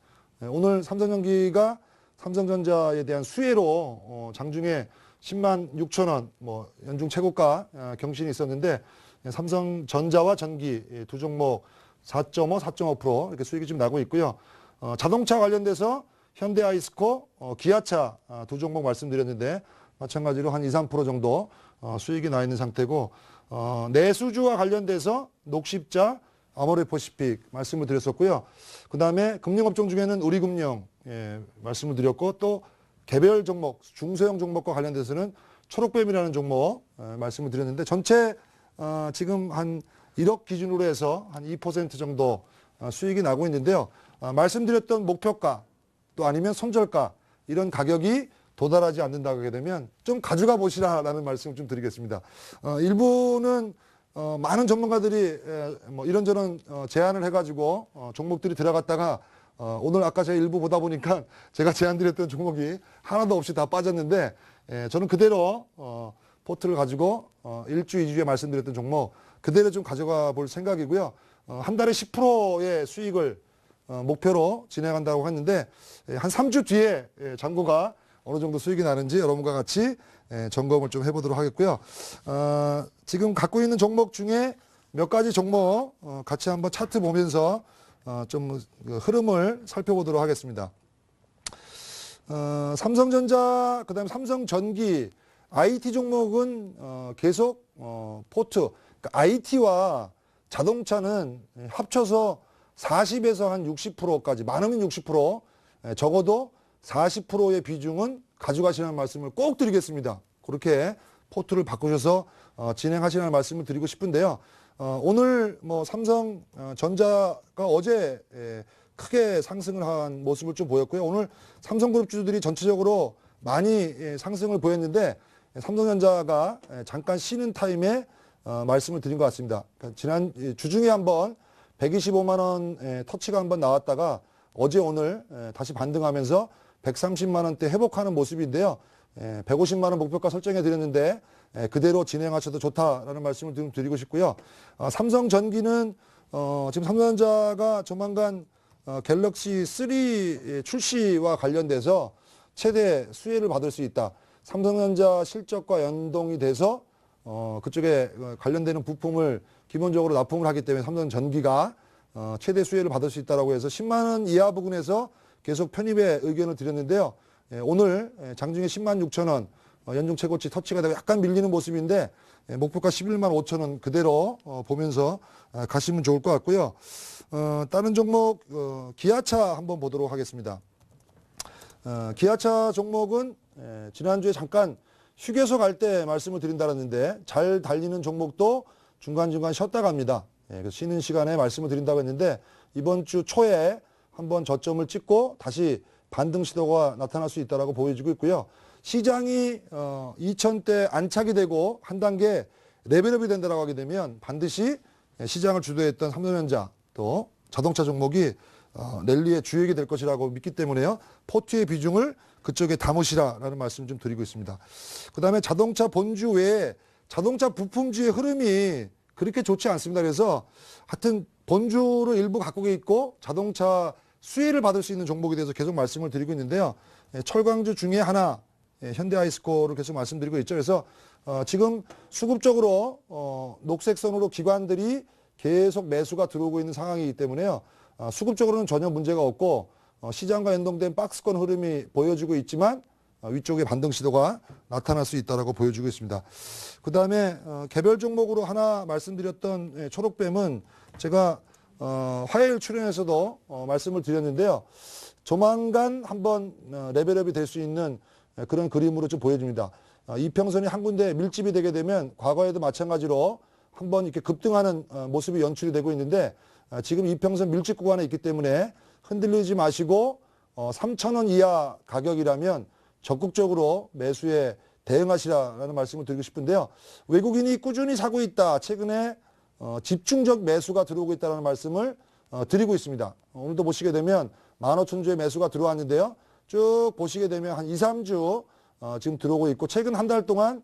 오늘 삼성전기가 삼성전자에 대한 수혜로 장중에 10만 6천 원 뭐 연중 최고가 경신이 있었는데 삼성전자와 전기 두 종목 4.5, 4.5% 이렇게 수익이 좀 나고 있고요. 자동차 관련돼서 현대아이스코, 기아차 두 종목 말씀드렸는데 마찬가지로 한 2, 3% 정도 수익이 나 있는 상태고 내수주와 관련돼서 녹십자, 아모레퍼시픽 말씀을 드렸었고요. 그 다음에 금융업종 중에는 우리금융 말씀을 드렸고 또 개별 종목, 중소형 종목과 관련돼서는 초록뱀이라는 종목 말씀을 드렸는데 전체 지금 한 1억 기준으로 해서 한 2% 정도 수익이 나고 있는데요. 말씀드렸던 목표가 또 아니면 손절가 이런 가격이 도달하지 않는다고 하게 되면 좀 가져가 보시라라는 말씀을 좀 드리겠습니다. 일부는 많은 전문가들이 뭐 이런저런 제안을 해가지고 종목들이 들어갔다가 오늘 아까 제가 일부 보다 보니까 제가 제안드렸던 종목이 하나도 없이 다 빠졌는데 저는 그대로 포트를 가지고 1주, 2주에 말씀드렸던 종목 그대로 좀 가져가 볼 생각이고요. 한 달에 10%의 수익을 목표로 진행한다고 했는데 한 3주 뒤에 잔고가 어느 정도 수익이 나는지 여러분과 같이 점검을 좀 해보도록 하겠고요. 지금 갖고 있는 종목 중에 몇 가지 종목 같이 한번 차트 보면서 좀 흐름을 살펴보도록 하겠습니다. 삼성전자, 그 다음에 삼성전기, IT 종목은 계속 포트, 그러니까 IT와 자동차는 합쳐서 40에서 한 60%까지, 많으면 60%, 적어도 40%의 비중은 가져가시라는 말씀을 꼭 드리겠습니다. 그렇게 포트를 바꾸셔서 진행하시라는 말씀을 드리고 싶은데요. 오늘 뭐 삼성전자가 어제 크게 상승을 한 모습을 좀 보였고요. 오늘 삼성그룹 주주들이 전체적으로 많이 상승을 보였는데 삼성전자가 잠깐 쉬는 타임에 말씀을 드린 것 같습니다. 그러니까 지난 주중에 한번 125만 원 터치가 한번 나왔다가 어제 오늘 다시 반등하면서 130만 원대 회복하는 모습인데요. 150만 원 목표가 설정해 드렸는데 그대로 진행하셔도 좋다라는 말씀을 좀 드리고 싶고요. 삼성전기는 지금 삼성전자가 조만간 갤럭시 3 출시와 관련돼서 최대 수혜를 받을 수 있다. 삼성전자 실적과 연동이 돼서 그쪽에 관련되는 부품을 기본적으로 납품을 하기 때문에 삼성전기가 최대 수혜를 받을 수 있다고 해서 10만 원 이하 부근에서 계속 편입의 의견을 드렸는데요. 오늘 장중에 10만 6천 원 연중 최고치 터치가 되고 약간 밀리는 모습인데 목표가 11만 5천 원 그대로 보면서 가시면 좋을 것 같고요. 다른 종목 기아차 한번 보도록 하겠습니다. 기아차 종목은 지난주에 잠깐 휴게소 갈 때 말씀을 드린다는데 잘 달리는 종목도 중간중간 쉬었다 갑니다. 그래서 쉬는 시간에 말씀을 드린다고 했는데 이번 주 초에 한번 저점을 찍고 다시 반등 시도가 나타날 수 있다고 보여지고 있고요. 시장이 2000대 안착이 되고 한 단계 레벨업이 된다고 하게 되면 반드시 시장을 주도했던 삼성전자 또 자동차 종목이 랠리의 주역이 될 것이라고 믿기 때문에요. 포트의 비중을 그쪽에 담으시라라는 말씀 좀 드리고 있습니다. 그 다음에 자동차 본주 외에 자동차 부품주의 흐름이 그렇게 좋지 않습니다. 그래서 하여튼 본주를 일부 갖고 있고 자동차 수혜를 받을 수 있는 종목에 대해서 계속 말씀을 드리고 있는데요. 철강주 중에 하나 현대아이스코를 계속 말씀드리고 있죠. 그래서 지금 수급적으로 녹색선으로 기관들이 계속 매수가 들어오고 있는 상황이기 때문에요. 수급적으로는 전혀 문제가 없고 시장과 연동된 박스권 흐름이 보여주고 있지만 위쪽에 반등 시도가 나타날 수 있다고 보여주고 있습니다. 그 다음에 개별 종목으로 하나 말씀드렸던 초록뱀은 제가 화요일 출연에서도 말씀을 드렸는데요. 조만간 한번 레벨업이 될 수 있는 그런 그림으로 좀 보여집니다. 이평선이 한 군데 밀집이 되게 되면 과거에도 마찬가지로 한번 이렇게 급등하는 모습이 연출이 되고 있는데 지금 이평선 밀집 구간에 있기 때문에 흔들리지 마시고 3,000원 이하 가격이라면 적극적으로 매수에 대응하시라는 말씀을 드리고 싶은데요. 외국인이 꾸준히 사고 있다. 최근에 집중적 매수가 들어오고 있다는 말씀을 드리고 있습니다. 오늘도 보시게 되면 15,000주의 매수가 들어왔는데요. 쭉 보시게 되면 한 2, 3주 지금 들어오고 있고 최근 한 달 동안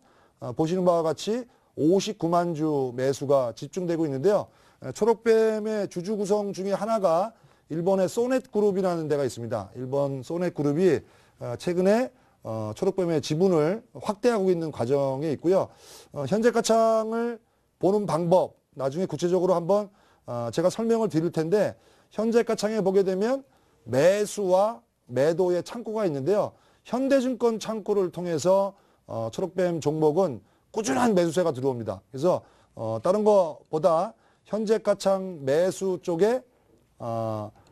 보시는 바와 같이 59만 주 매수가 집중되고 있는데요. 초록뱀의 주주 구성 중에 하나가 일본의 소넷 그룹이라는 데가 있습니다. 일본 소넷 그룹이 최근에 초록뱀의 지분을 확대하고 있는 과정에 있고요. 현재 가창을 보는 방법 나중에 구체적으로 한번 제가 설명을 드릴 텐데 현재 가창에 보게 되면 매수와 매도의 창구가 있는데요. 현대증권 창구를 통해서 초록뱀 종목은 꾸준한 매수세가 들어옵니다. 그래서 다른 것보다 현재 가창 매수 쪽에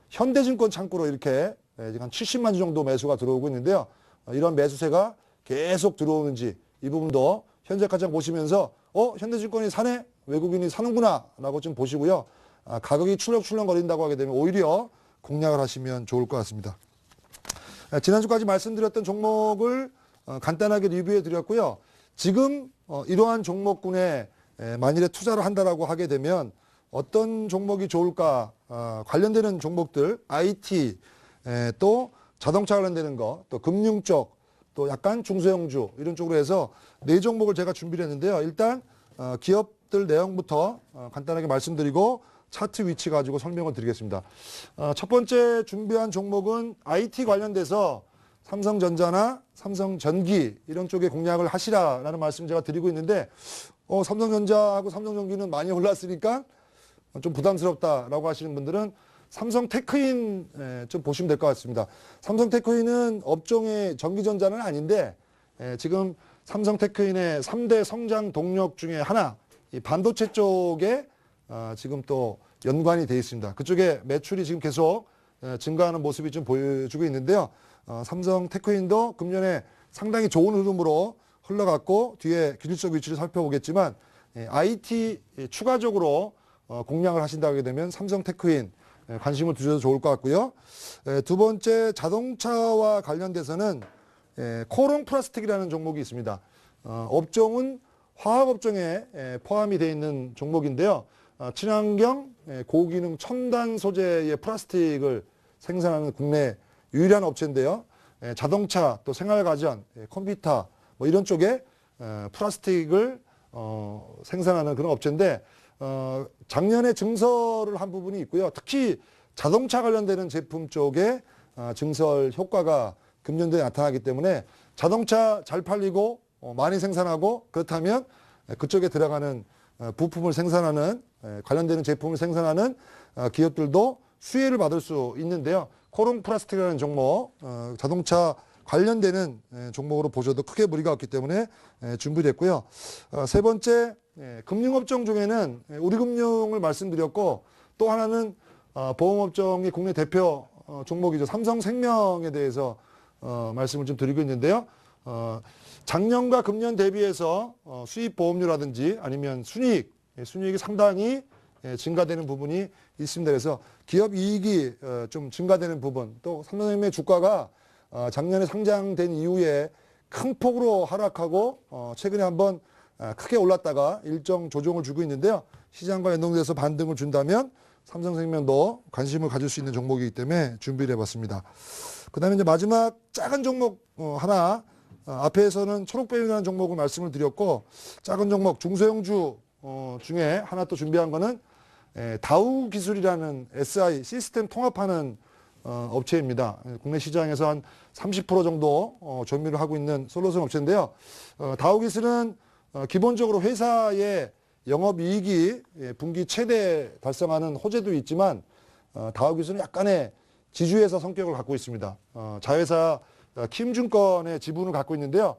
현대증권 창구로 이렇게 한 70만 주 정도 매수가 들어오고 있는데요. 이런 매수세가 계속 들어오는지 이 부분도 현재 가창 보시면서 현대증권이 사네? 외국인이 사는구나 라고 좀 보시고요. 가격이 출렁출렁 거린다고 하게 되면 오히려 공략을 하시면 좋을 것 같습니다. 지난주까지 말씀드렸던 종목을 간단하게 리뷰해 드렸고요. 지금 이러한 종목군에 만일에 투자를 한다라고 하게 되면 어떤 종목이 좋을까 관련되는 종목들 IT 또 자동차 관련되는 거 또 금융 쪽 또 약간 중소형주 이런 쪽으로 해서 4종목을 제가 준비를 했는데요. 일단 기업들 내용부터 간단하게 말씀드리고 차트 위치 가지고 설명을 드리겠습니다. 첫 번째 준비한 종목은 IT 관련돼서 삼성전자나 삼성전기 이런 쪽에 공략을 하시라라는 말씀 제가 드리고 있는데 삼성전자하고 삼성전기는 많이 올랐으니까 좀 부담스럽다라고 하시는 분들은 삼성테크인 좀 보시면 될 것 같습니다. 삼성테크인은 업종의 전기전자는 아닌데 지금 삼성테크인의 3대 성장 동력 중에 하나 이 반도체 쪽에 지금 또 연관이 되어 있습니다. 그쪽에 매출이 지금 계속 증가하는 모습이 좀 보여주고 있는데요. 삼성테크인도 금년에 상당히 좋은 흐름으로 흘러갔고 뒤에 기술적 위치를 살펴보겠지만 IT 추가적으로 공략을 하신다고 하게 되면 삼성테크인 관심을 두셔도 좋을 것 같고요. 두 번째 자동차와 관련돼서는 코롱 플라스틱이라는 종목이 있습니다. 업종은 화학업종에 포함이 되어 있는 종목인데요. 친환경 고기능 첨단 소재의 플라스틱을 생산하는 국내 유일한 업체인데요. 자동차 또 생활가전 컴퓨터 뭐 이런 쪽에 플라스틱을 생산하는 그런 업체인데 작년에 증설을 한 부분이 있고요. 특히 자동차 관련되는 제품 쪽에 증설 효과가 금년도에 나타나기 때문에 자동차 잘 팔리고 많이 생산하고 그렇다면 그쪽에 들어가는 부품을 생산하는 관련되는 제품을 생산하는 기업들도 수혜를 받을 수 있는데요. 코롱 플라스틱이라는 종목, 자동차 관련되는 종목으로 보셔도 크게 무리가 없기 때문에 준비됐고요. 세 번째, 금융업종 중에는 우리금융을 말씀드렸고 또 하나는 보험업종이 국내 대표 종목이죠. 삼성생명에 대해서 말씀을 좀 드리고 있는데요. 작년과 금년 대비해서 수입 보험료라든지 아니면 순이익이 상당히 증가되는 부분이 있습니다. 그래서 기업 이익이 좀 증가되는 부분, 또 삼성생명의 주가가 작년에 상장된 이후에 큰 폭으로 하락하고 최근에 한번 크게 올랐다가 일정 조정을 주고 있는데요. 시장과 연동돼서 반등을 준다면 삼성생명도 관심을 가질 수 있는 종목이기 때문에 준비를 해봤습니다. 그 다음에 이제 마지막 작은 종목 하나, 앞에서는 초록배율이라는 종목을 말씀을 드렸고, 작은 종목 중소형주 중에 하나 또 준비한 거는 다우기술이라는 SI 시스템 통합하는 업체입니다. 국내 시장에서 한 30% 정도 점유를 하고 있는 솔루션 업체인데요. 다우기술은 기본적으로 회사의 영업이익이 분기 최대 달성하는 호재도 있지만 다우기술은 약간의 지주회사 성격을 갖고 있습니다. 자회사 키움증권의 지분을 갖고 있는데요.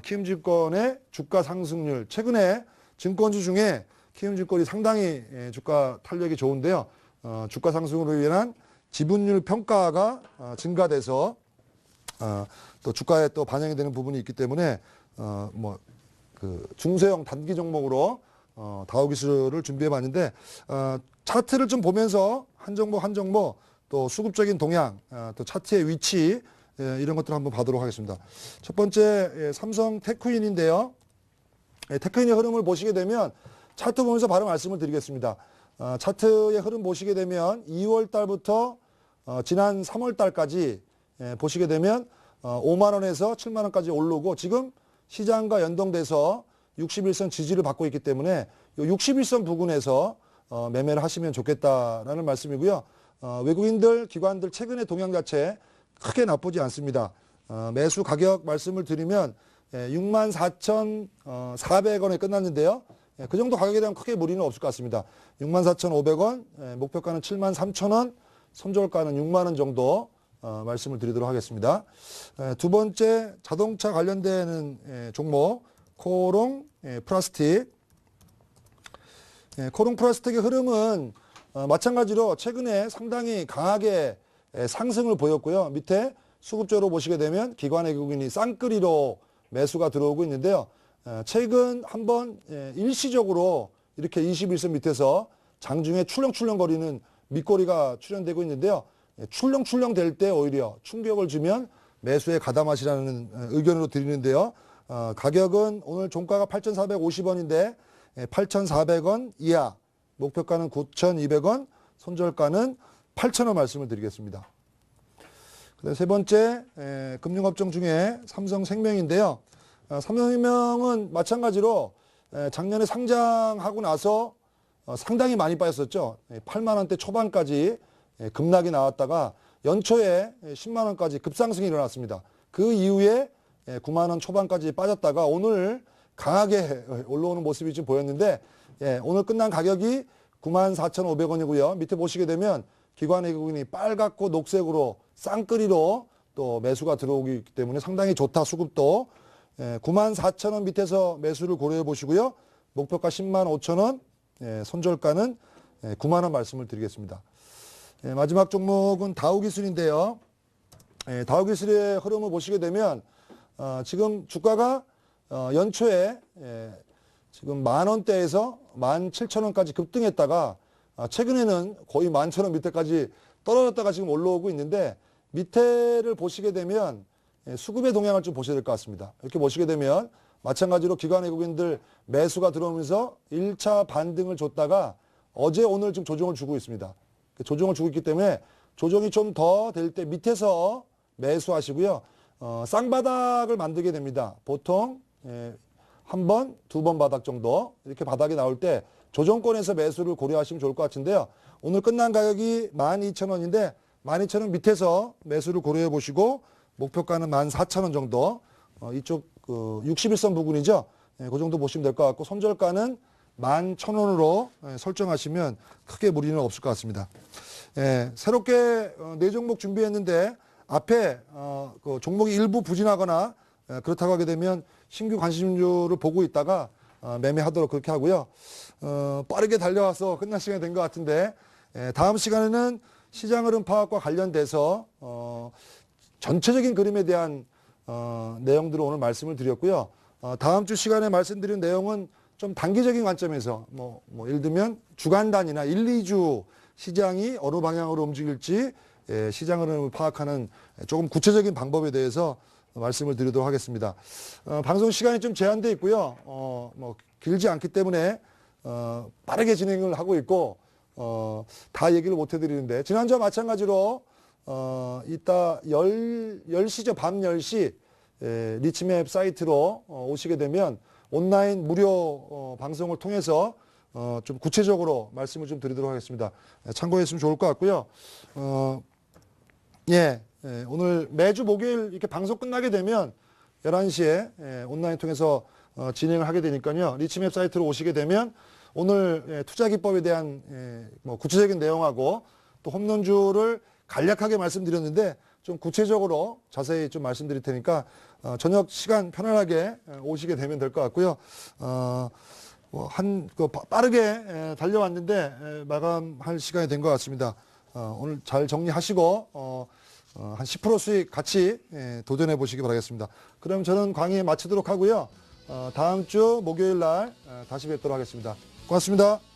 키움증권의 주가 상승률, 최근에 증권주 중에 키움증권이 상당히 주가 탄력이 좋은데요. 주가 상승으로 인한 지분율 평가가 증가돼서 또 주가에 또 반영이 되는 부분이 있기 때문에 중소형 단기 종목으로 다우기술을 준비해 봤는데 차트를 좀 보면서 한 종목 또 수급적인 동향, 또 차트의 위치 이런 것들을 한번 보도록 하겠습니다. 첫 번째 삼성 테크윈인데요. 테크윈의 흐름을 보시게 되면 차트 보면서 바로 말씀을 드리겠습니다. 차트의 흐름 보시게 되면 2월 달부터 지난 3월 달까지 보시게 되면 5만 원에서 7만 원까지 오르고 지금 시장과 연동돼서 61선 지지를 받고 있기 때문에 이 61선 부근에서 매매를 하시면 좋겠다라는 말씀이고요. 외국인들, 기관들 최근의 동향 자체 크게 나쁘지 않습니다. 매수 가격 말씀을 드리면 64,400원에 끝났는데요. 그 정도 가격에 대한 크게 무리는 없을 것 같습니다. 64,500원, 목표가는 73,000원, 손절가는 6만 원 정도 말씀을 드리도록 하겠습니다. 두 번째 자동차 관련되는 종목 코롱 플라스틱. 코롱 플라스틱의 흐름은 마찬가지로 최근에 상당히 강하게 상승을 보였고요. 밑에 수급적으로 보시게 되면 기관 외국인이 쌍끌이로 매수가 들어오고 있는데요. 최근 한번 일시적으로 이렇게 21선 밑에서 장중에 출렁출렁거리는 밑꼬리가 출현되고 있는데요. 출렁출렁 될 때 오히려 충격을 주면 매수에 가담하시라는 의견으로 드리는데요. 가격은 오늘 종가가 8,450원인데 8,400원 이하, 목표가는 9,200원, 손절가는 8,000원 말씀을 드리겠습니다. 세 번째 금융업종 중에 삼성생명인데요. 삼성생명은 마찬가지로 작년에 상장하고 나서 상당히 많이 빠졌었죠. 8만 원대 초반까지 급락이 나왔다가 연초에 10만 원까지 급상승이 일어났습니다. 그 이후에 9만 원 초반까지 빠졌다가 오늘 강하게 올라오는 모습이 좀 보였는데 오늘 끝난 가격이 94,500원이고요. 밑에 보시게 되면 기관 외국인이 빨갛고 녹색으로 쌍끌이로 또 매수가 들어오기 때문에 상당히 좋다. 수급도 94,000원 밑에서 매수를 고려해 보시고요. 목표가 10만 5천원, 손절가는 9만 원 말씀을 드리겠습니다. 마지막 종목은 다우기술인데요. 다우기술의 흐름을 보시게 되면 지금 주가가 연초에 지금 만 원대에서 17,000원까지 급등했다가 최근에는 거의 11,000원 밑에까지 떨어졌다가 지금 올라오고 있는데 밑에를 보시게 되면 수급의 동향을 좀 보셔야 될 것 같습니다. 이렇게 보시게 되면 마찬가지로 기관 외국인들 매수가 들어오면서 1차 반등을 줬다가 어제 오늘 좀 조정을 주고 있습니다. 조정을 주고 있기 때문에 조정이 좀 더 될 때 밑에서 매수하시고요. 쌍바닥을 만들게 됩니다. 보통 한 번, 두 번 바닥 정도 이렇게 바닥이 나올 때 조정권에서 매수를 고려하시면 좋을 것 같은데요. 오늘 끝난 가격이 12,000원인데 12,000원 밑에서 매수를 고려해 보시고 목표가는 14,000원 정도. 이쪽 61선 부근이죠. 예, 그 정도 보시면 될 것 같고 손절가는 11,000원으로 설정하시면 크게 무리는 없을 것 같습니다. 예, 새롭게 네 종목 준비했는데 앞에 그 종목이 일부 부진하거나 그렇다고 하게 되면 신규 관심주를 보고 있다가 매매하도록 그렇게 하고요. 빠르게 달려와서 끝날 시간이 된 것 같은데 다음 시간에는 시장 흐름 파악과 관련돼서 전체적인 그림에 대한 내용들을 오늘 말씀을 드렸고요. 다음 주 시간에 말씀드린 내용은 좀 단기적인 관점에서 뭐 예를 들면 주간 단위나 1, 2주 시장이 어느 방향으로 움직일지 시장 흐름을 파악하는 조금 구체적인 방법에 대해서 말씀을 드리도록 하겠습니다. 방송 시간이 좀 제한되어 있고요. 뭐 길지 않기 때문에 빠르게 진행을 하고 있고 다 얘기를 못 해드리는데 지난주와 마찬가지로 이따 10시죠. 밤 10시 리치맵 사이트로 오시게 되면 온라인 무료 방송을 통해서 좀 구체적으로 말씀을 좀 드리도록 하겠습니다. 참고했으면 좋을 것 같고요. 오늘 매주 목요일 이렇게 방송 끝나게 되면 11시에 온라인 통해서 진행을 하게 되니까요. 리치맵 사이트로 오시게 되면 오늘 투자 기법에 대한 뭐 구체적인 내용하고 또 홈런주를 간략하게 말씀드렸는데 좀 구체적으로 자세히 좀 말씀드릴 테니까 저녁 시간 편안하게 오시게 되면 될 것 같고요. 빠르게 달려왔는데 마감할 시간이 된 것 같습니다. 오늘 잘 정리하시고 한 10% 수익 같이 도전해 보시기 바라겠습니다. 그럼 저는 강의 마치도록 하고요. 다음 주 목요일 날 다시 뵙도록 하겠습니다. 고맙습니다.